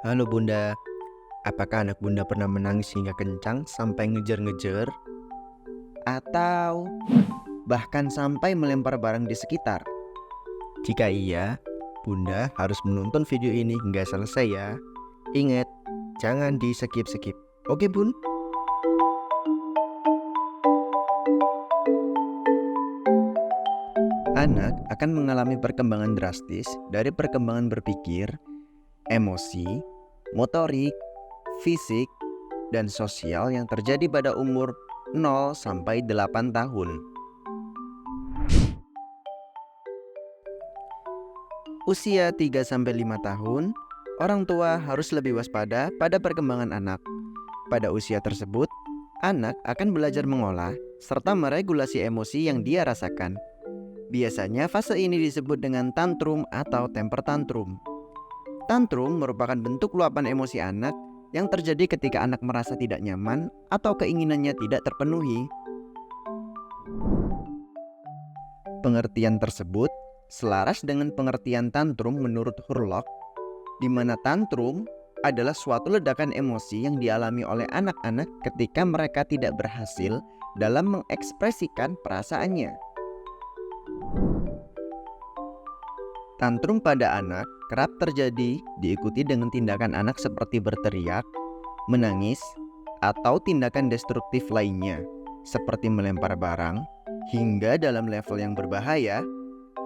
Halo Bunda, apakah anak Bunda pernah menangis hingga kencang sampai ngejer-ngejer? Atau bahkan sampai melempar barang di sekitar? Jika iya, Bunda harus menonton video ini hingga selesai ya. Ingat, jangan di skip-skip. Oke Bun? Anak akan mengalami perkembangan drastis dari perkembangan berpikir, emosi, motorik, fisik, dan sosial yang terjadi pada umur 0 sampai 8 tahun. Usia 3 sampai 5 tahun, orang tua harus lebih waspada pada perkembangan anak. Pada usia tersebut, anak akan belajar mengolah serta meregulasi emosi yang dia rasakan. Biasanya fase ini disebut dengan tantrum atau temper tantrum. Tantrum merupakan bentuk luapan emosi anak yang terjadi ketika anak merasa tidak nyaman atau keinginannya tidak terpenuhi. Pengertian tersebut selaras dengan pengertian tantrum menurut Hurlock, di mana tantrum adalah suatu ledakan emosi yang dialami oleh anak-anak ketika mereka tidak berhasil dalam mengekspresikan perasaannya. Tantrum pada anak kerap terjadi diikuti dengan tindakan anak seperti berteriak, menangis, atau tindakan destruktif lainnya, seperti melempar barang, hingga dalam level yang berbahaya,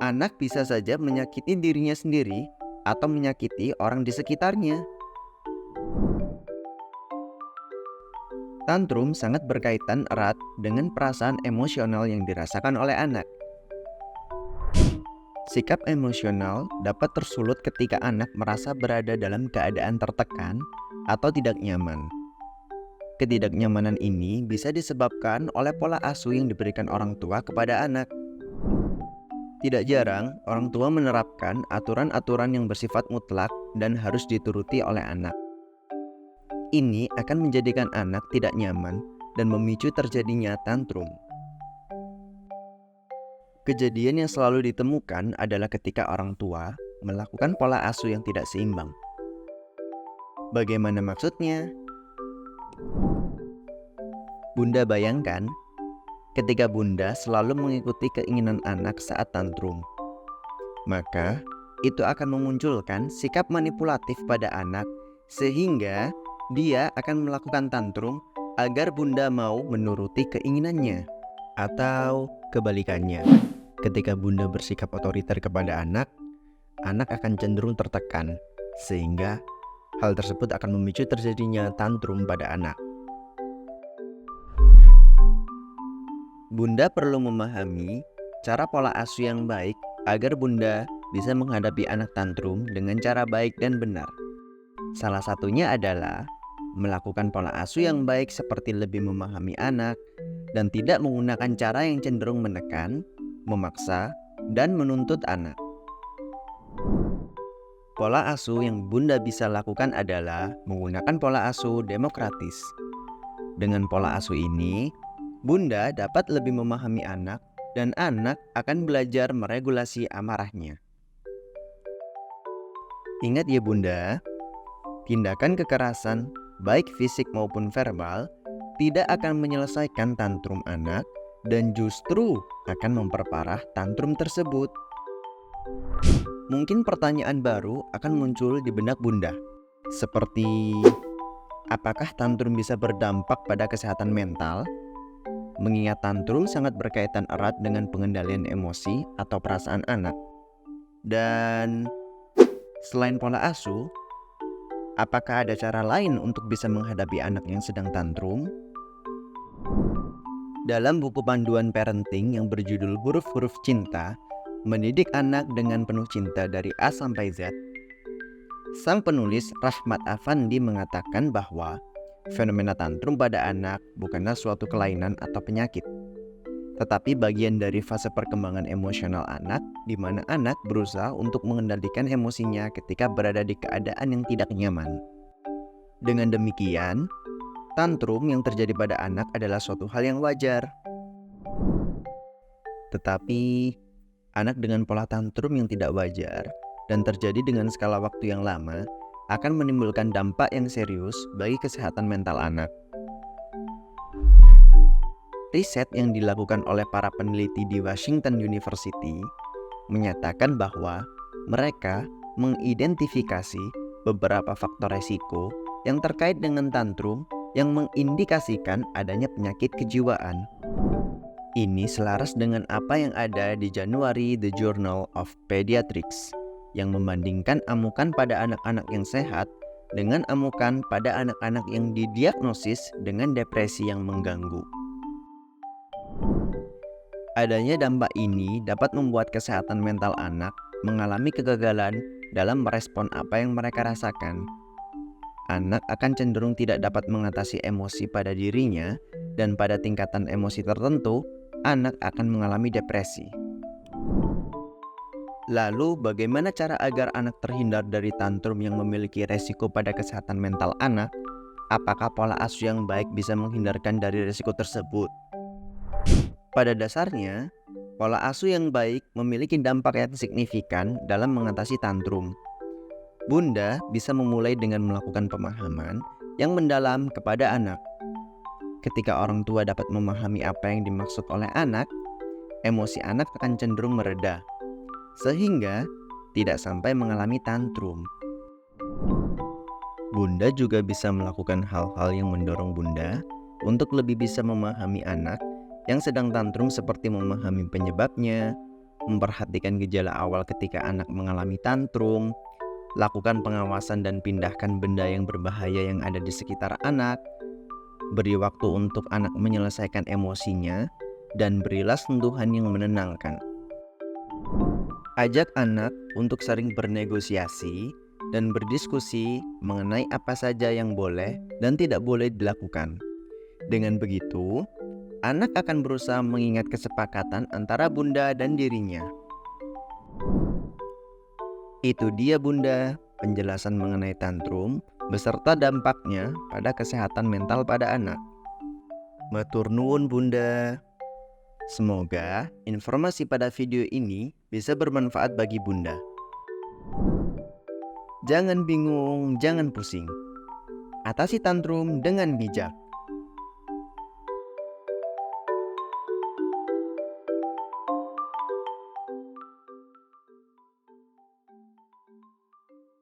anak bisa saja menyakiti dirinya sendiri atau menyakiti orang di sekitarnya. Tantrum sangat berkaitan erat dengan perasaan emosional yang dirasakan oleh anak. Sikap emosional dapat tersulut ketika anak merasa berada dalam keadaan tertekan atau tidak nyaman. Ketidaknyamanan ini bisa disebabkan oleh pola asuh yang diberikan orang tua kepada anak. Tidak jarang, orang tua menerapkan aturan-aturan yang bersifat mutlak dan harus dituruti oleh anak. Ini akan menjadikan anak tidak nyaman dan memicu terjadinya tantrum. Kejadian yang selalu ditemukan adalah ketika orang tua melakukan pola asuh yang tidak seimbang. Bagaimana maksudnya? Bunda bayangkan ketika Bunda selalu mengikuti keinginan anak saat tantrum, maka itu akan memunculkan sikap manipulatif pada anak sehingga dia akan melakukan tantrum agar Bunda mau menuruti keinginannya. Atau kebalikannya, ketika Bunda bersikap otoriter kepada anak, anak akan cenderung tertekan, sehingga hal tersebut akan memicu terjadinya tantrum pada anak. Bunda perlu memahami cara pola asuh yang baik agar Bunda bisa menghadapi anak tantrum dengan cara baik dan benar. Salah satunya adalah melakukan pola asuh yang baik seperti lebih memahami anak dan tidak menggunakan cara yang cenderung menekan, memaksa, dan menuntut anak. Pola asuh yang Bunda bisa lakukan adalah menggunakan pola asuh demokratis. Dengan pola asuh ini, Bunda dapat lebih memahami anak dan anak akan belajar meregulasi amarahnya. Ingat ya Bunda, tindakan kekerasan, baik fisik maupun verbal, tidak akan menyelesaikan tantrum anak dan justru akan memperparah tantrum tersebut. Mungkin pertanyaan baru akan muncul di benak Bunda, seperti apakah tantrum bisa berdampak pada kesehatan mental? Mengingat tantrum sangat berkaitan erat dengan pengendalian emosi atau perasaan anak. Dan selain pola asuh, apakah ada cara lain untuk bisa menghadapi anak yang sedang tantrum? Dalam buku panduan parenting yang berjudul Huruf-Huruf Cinta, Mendidik Anak dengan Penuh Cinta dari A sampai Z, sang penulis Rahmat Afandi mengatakan bahwa fenomena tantrum pada anak bukanlah suatu kelainan atau penyakit, tetapi bagian dari fase perkembangan emosional anak di mana anak berusaha untuk mengendalikan emosinya ketika berada di keadaan yang tidak nyaman. Dengan demikian, tantrum yang terjadi pada anak adalah suatu hal yang wajar. Tetapi, anak dengan pola tantrum yang tidak wajar dan terjadi dengan skala waktu yang lama akan menimbulkan dampak yang serius bagi kesehatan mental anak. Riset yang dilakukan oleh para peneliti di Washington University menyatakan bahwa mereka mengidentifikasi beberapa faktor resiko yang terkait dengan tantrum yang mengindikasikan adanya penyakit kejiwaan. Ini selaras dengan apa yang ada di Januari The Journal of Pediatrics yang membandingkan amukan pada anak-anak yang sehat dengan amukan pada anak-anak yang didiagnosis dengan depresi yang mengganggu. Adanya dampak ini dapat membuat kesehatan mental anak mengalami kegagalan dalam merespon apa yang mereka rasakan. Anak akan cenderung tidak dapat mengatasi emosi pada dirinya, dan pada tingkatan emosi tertentu, anak akan mengalami depresi. Lalu, bagaimana cara agar anak terhindar dari tantrum yang memiliki resiko pada kesehatan mental anak? Apakah pola asuh yang baik bisa menghindarkan dari resiko tersebut? Pada dasarnya, pola asuh yang baik memiliki dampak yang signifikan dalam mengatasi tantrum. Bunda bisa memulai dengan melakukan pemahaman yang mendalam kepada anak. Ketika orang tua dapat memahami apa yang dimaksud oleh anak, emosi anak akan cenderung mereda, sehingga tidak sampai mengalami tantrum. Bunda juga bisa melakukan hal-hal yang mendorong Bunda untuk lebih bisa memahami anak yang sedang tantrum, seperti memahami penyebabnya, memperhatikan gejala awal ketika anak mengalami tantrum, lakukan pengawasan dan pindahkan benda yang berbahaya yang ada di sekitar anak, beri waktu untuk anak menyelesaikan emosinya, dan berilah sentuhan yang menenangkan. Ajak anak untuk sering bernegosiasi dan berdiskusi mengenai apa saja yang boleh dan tidak boleh dilakukan. Dengan begitu, anak akan berusaha mengingat kesepakatan antara Bunda dan dirinya. Itu dia Bunda, penjelasan mengenai tantrum beserta dampaknya pada kesehatan mental pada anak. Matur nuwun Bunda. Semoga informasi pada video ini bisa bermanfaat bagi Bunda. Jangan bingung, jangan pusing. Atasi tantrum dengan bijak.